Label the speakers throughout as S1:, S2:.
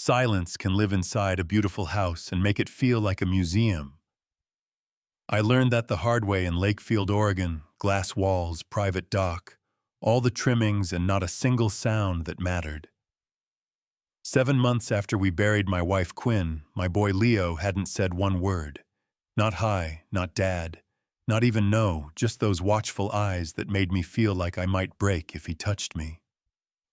S1: Silence can live inside a beautiful house and make it feel like a museum. I learned that the hard way in Lakefield, Oregon, glass walls, private dock, all the trimmings and not a single sound that mattered. 7 months after we buried my wife Quinn, my boy Leo hadn't said one word. Not hi, not dad, not even no, just those watchful eyes that made me feel like I might break if he touched me.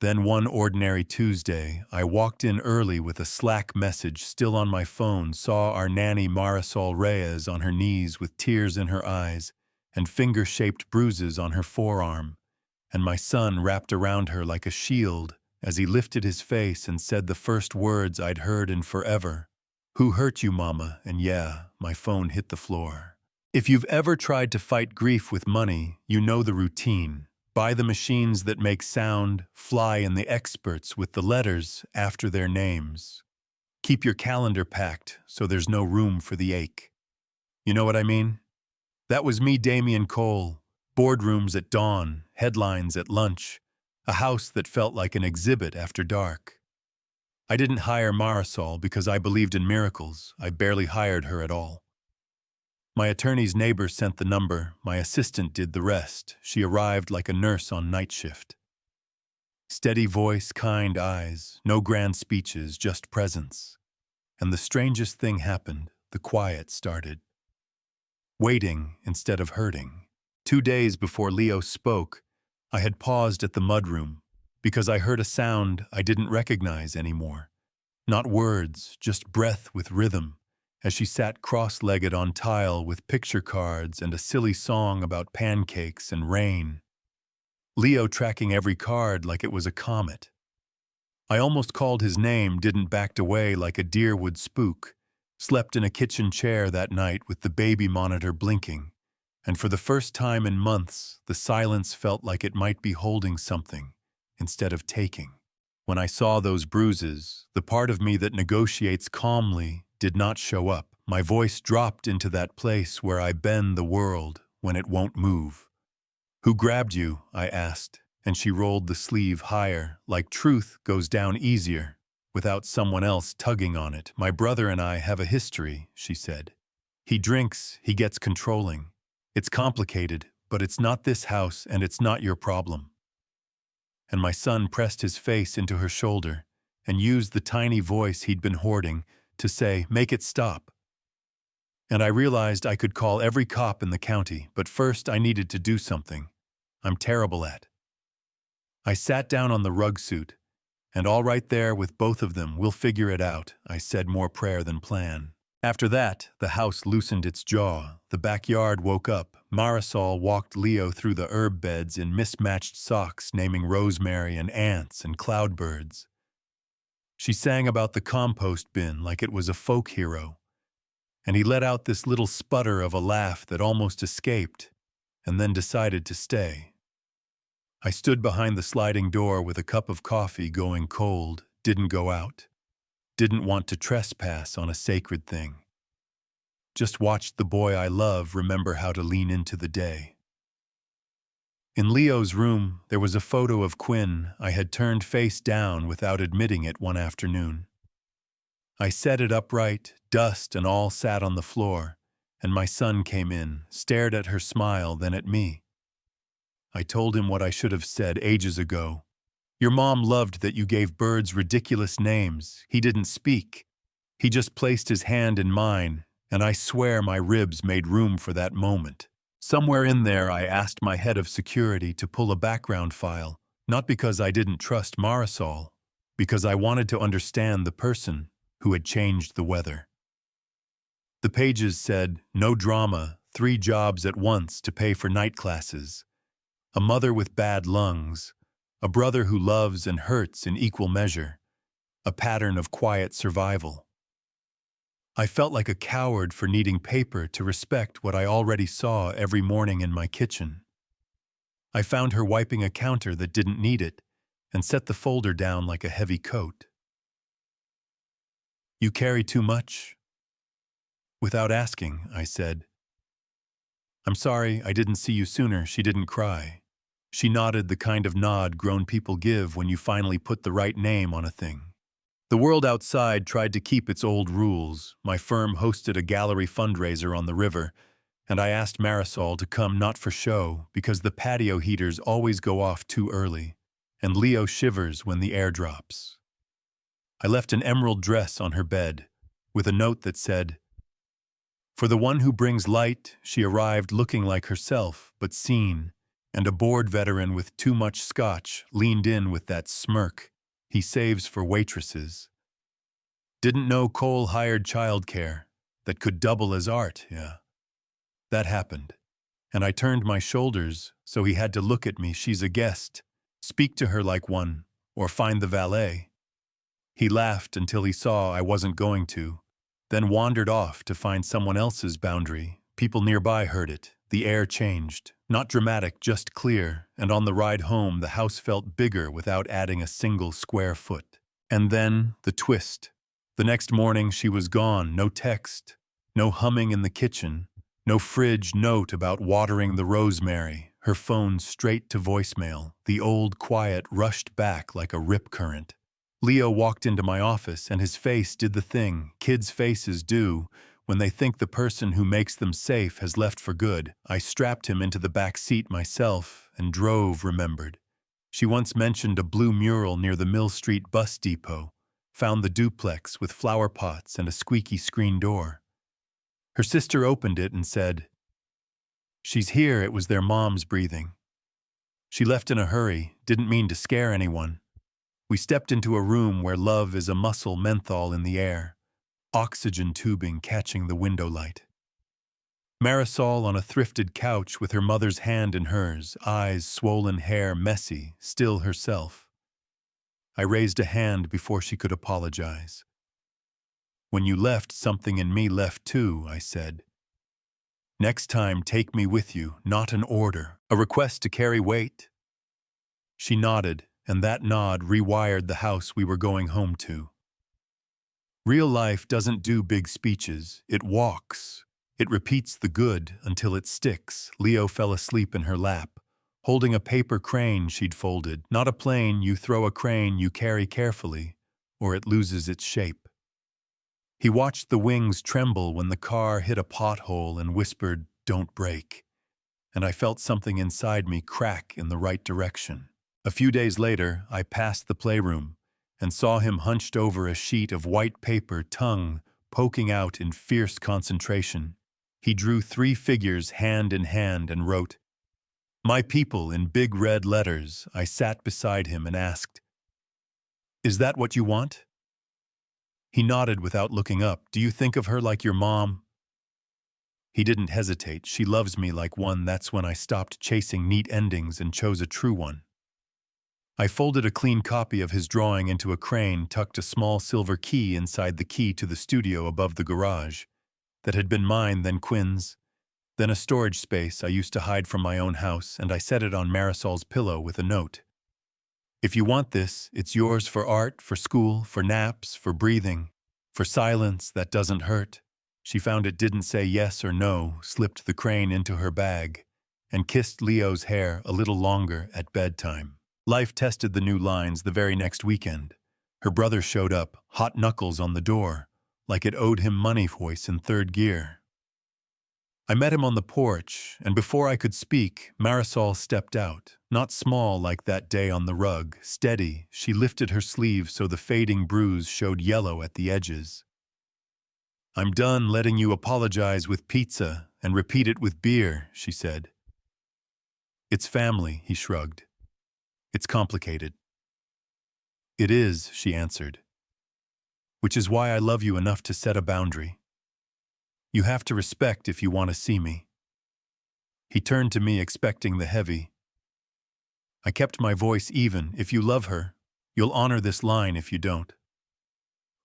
S1: Then one ordinary Tuesday, I walked in early with a Slack message still on my phone, saw our nanny Marisol Reyes on her knees with tears in her eyes and finger-shaped bruises on her forearm, and my son wrapped around her like a shield as he lifted his face and said the first words I'd heard in forever. "Who hurt you, Mama?" And yeah, my phone hit the floor. If you've ever tried to fight grief with money, you know the routine. Buy the machines that make sound, fly in the experts with the letters after their names. Keep your calendar packed so there's no room for the ache. You know what I mean? That was me, Damian Cole. Boardrooms at dawn, headlines at lunch, a house that felt like an exhibit after dark. I didn't hire Marisol because I believed in miracles. I barely hired her at all. My attorney's neighbor sent the number, my assistant did the rest. She arrived like a nurse on night shift. Steady voice, kind eyes, no grand speeches, just presence. And the strangest thing happened, the quiet started. Waiting instead of hurting. 2 days before Leo spoke, I had paused at the mudroom because I heard a sound I didn't recognize anymore. Not words, just breath with rhythm, as she sat cross-legged on tile with picture cards and a silly song about pancakes and rain. Leo tracking every card like it was a comet. I almost called his name, didn't backed away like a deer would spook, slept in a kitchen chair that night with the baby monitor blinking, and for the first time in months, the silence felt like it might be holding something instead of taking. When I saw those bruises, the part of me that negotiates calmly did not show up. My voice dropped into that place where I bend the world when it won't move. "Who grabbed you?" I asked, and she rolled the sleeve higher, like truth goes down easier, without someone else tugging on it. "My brother and I have a history," she said. "He drinks, he gets controlling. It's complicated, but it's not this house and it's not your problem." And my son pressed his face into her shoulder and used the tiny voice he'd been hoarding to say, "Make it stop." And I realized I could call every cop in the county, but first I needed to do something I'm terrible at. I sat down on the rug suit, and all right there with both of them, "We'll figure it out," I said, more prayer than plan. After that, the house loosened its jaw. The backyard woke up. Marisol walked Leo through the herb beds in mismatched socks, naming rosemary and ants and cloudbirds. She sang about the compost bin like it was a folk hero, and he let out this little sputter of a laugh that almost escaped, and then decided to stay. I stood behind the sliding door with a cup of coffee going cold, didn't go out. Didn't want to trespass on a sacred thing. Just watched the boy I love remember how to lean into the day. In Leo's room, there was a photo of Quinn I had turned face down without admitting it one afternoon. I set it upright, dust and all sat on the floor, and my son came in, stared at her smile, then at me. I told him what I should have said ages ago. "Your mom loved that you gave birds ridiculous names." He didn't speak. He just placed his hand in mine, and I swear my ribs made room for that moment. Somewhere in there, I asked my head of security to pull a background file, not because I didn't trust Marisol, because I wanted to understand the person who had changed the weather. The pages said, "No drama, 3 jobs at once to pay for night classes. A mother with bad lungs. A brother who loves and hurts in equal measure. A pattern of quiet survival." I felt like a coward for needing paper to respect what I already saw every morning in my kitchen. I found her wiping a counter that didn't need it and set the folder down like a heavy coat. "You carry too much?" Without asking, I said, "I'm sorry I didn't see you sooner." She didn't cry. She nodded the kind of nod grown people give when you finally put the right name on a thing. The world outside tried to keep its old rules. My firm hosted a gallery fundraiser on the river, and I asked Marisol to come not for show, because the patio heaters always go off too early, and Leo shivers when the air drops. I left an emerald dress on her bed, with a note that said, "For the one who brings light, she arrived looking like herself, but seen," and a bored veteran with too much scotch leaned in with that smirk he saves for waitresses. Didn't know Cole hired childcare that could double as art, yeah. That happened, and I turned my shoulders, so he had to look at me. She's a guest. Speak to her like one, or find the valet. He laughed until he saw I wasn't going to, then wandered off to find someone else's boundary. People nearby heard it. The air changed. Not dramatic, just clear, and on the ride home the house felt bigger without adding a single square foot. And then, the twist. The next morning she was gone, no text, no humming in the kitchen, no fridge note about watering the rosemary, her phone straight to voicemail. The old quiet rushed back like a rip current. Leo walked into my office and his face did the thing kids' faces do when they think the person who makes them safe has left for good. I strapped him into the back seat myself and drove, remembered. She once mentioned a blue mural near the Mill Street bus depot, found the duplex with flower pots and a squeaky screen door. Her sister opened it and said, "She's here." It was their mom's breathing. She left in a hurry, didn't mean to scare anyone. We stepped into a room where love is a muscle, menthol in the air, oxygen tubing catching the window light. Marisol on a thrifted couch with her mother's hand in hers, eyes swollen, hair messy, still herself. I raised a hand before she could apologize. "When you left, something in me left too," I said. "Next time, take me with you, not an order, a request to carry weight." She nodded, and that nod rewired the house we were going home to. Real life doesn't do big speeches, it walks. It repeats the good until it sticks. Leo fell asleep in her lap, holding a paper crane she'd folded. Not a plane you throw, a crane you carry carefully, or it loses its shape. He watched the wings tremble when the car hit a pothole and whispered, "Don't break." And I felt something inside me crack in the right direction. A few days later, I passed the playroom and saw him hunched over a sheet of white paper, tongue poking out in fierce concentration. He drew 3 figures hand in hand and wrote, "My people," in big red letters. I sat beside him and asked, "Is that what you want?" He nodded without looking up. "Do you think of her like your mom?" He didn't hesitate. "She loves me like one." That's when I stopped chasing neat endings and chose a true one. I folded a clean copy of his drawing into a crane, tucked a small silver key inside the key to the studio above the garage. That had been mine, then Quinn's, then a storage space I used to hide from my own house, and I set it on Marisol's pillow with a note. "If you want this, it's yours for art, for school, for naps, for breathing, for silence that doesn't hurt." She found it didn't say yes or no, slipped the crane into her bag, and kissed Leo's hair a little longer at bedtime. Life tested the new lines the very next weekend. Her brother showed up, hot knuckles on the door, like it owed him money, voice in 3rd gear. I met him on the porch, and before I could speak, Marisol stepped out. Not small like that day on the rug, steady. She lifted her sleeve so the fading bruise showed yellow at the edges. "I'm done letting you apologize with pizza and repeat it with beer," she said. "It's family," he shrugged. "It's complicated." "It is," she answered. "Which is why I love you enough to set a boundary. You have to respect if you want to see me." He turned to me expecting the heavy. I kept my voice even. "If you love her, you'll honor this line. If you don't,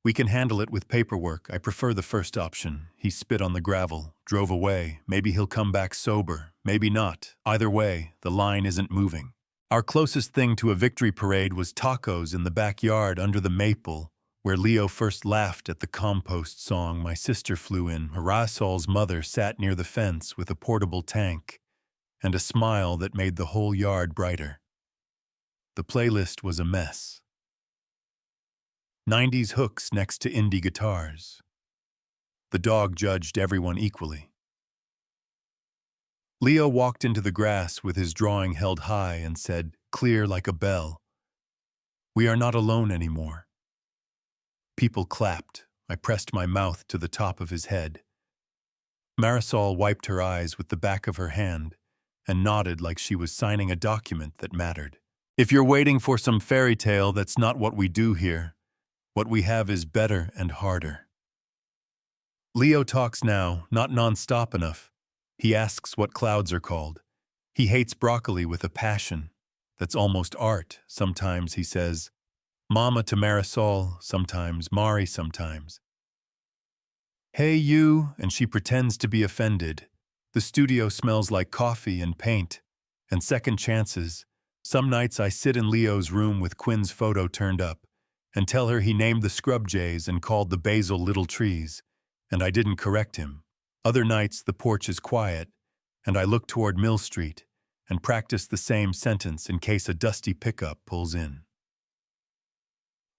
S1: we can handle it with paperwork. I prefer the first option." He spit on the gravel, drove away. Maybe he'll come back sober, maybe not. Either way, the line isn't moving. Our closest thing to a victory parade was tacos in the backyard under the maple, where Leo first laughed at the compost song. My sister flew in. Marisol's mother sat near the fence with a portable tank and a smile that made the whole yard brighter. The playlist was a mess. 90s hooks next to indie guitars. The dog judged everyone equally. Leo walked into the grass with his drawing held high and said, clear like a bell, "We are not alone anymore." People clapped. I pressed my mouth to the top of his head. Marisol wiped her eyes with the back of her hand and nodded like she was signing a document that mattered. If you're waiting for some fairy tale, that's not what we do here. What we have is better and harder. Leo talks now, not non-stop enough. He asks what clouds are called. He hates broccoli with a passion. That's almost art. Sometimes he says, Mama to Marisol, sometimes Mari sometimes. Hey you, and she pretends to be offended. The studio smells like coffee and paint, and second chances. Some nights I sit in Leo's room with Quinn's photo turned up, and tell her he named the scrub jays and called the basil little trees, and I didn't correct him. Other nights the porch is quiet, and I look toward Mill Street, and practice the same sentence in case a dusty pickup pulls in.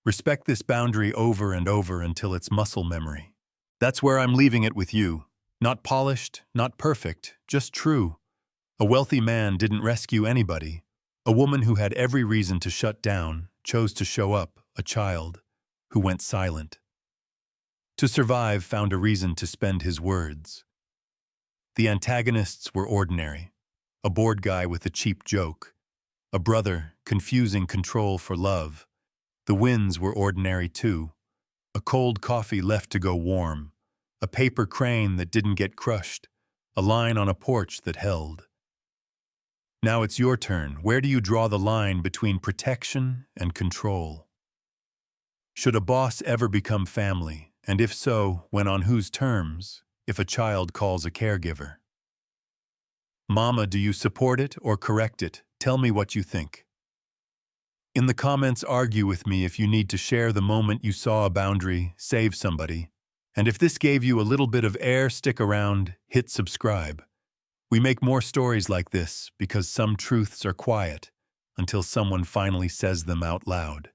S1: Respect this boundary over and over until it's muscle memory. That's where I'm leaving it with you. Not polished, not perfect, just true. A wealthy man didn't rescue anybody. A woman who had every reason to shut down chose to show up, a child who went silent. To survive found a reason to spend his words. The antagonists were ordinary. A bored guy with a cheap joke. A brother confusing control for love. The wins were ordinary too. A cold coffee left to go warm. A paper crane that didn't get crushed. A line on a porch that held. Now it's your turn. Where do you draw the line between protection and control? Should a boss ever become family? And if so, when on whose terms, if a child calls a caregiver? Mama, do you support it or correct it? Tell me what you think. In the comments, argue with me if you need to share the moment you saw a boundary, save somebody. And if this gave you a little bit of air, stick around, hit subscribe. We make more stories like this because some truths are quiet until someone finally says them out loud.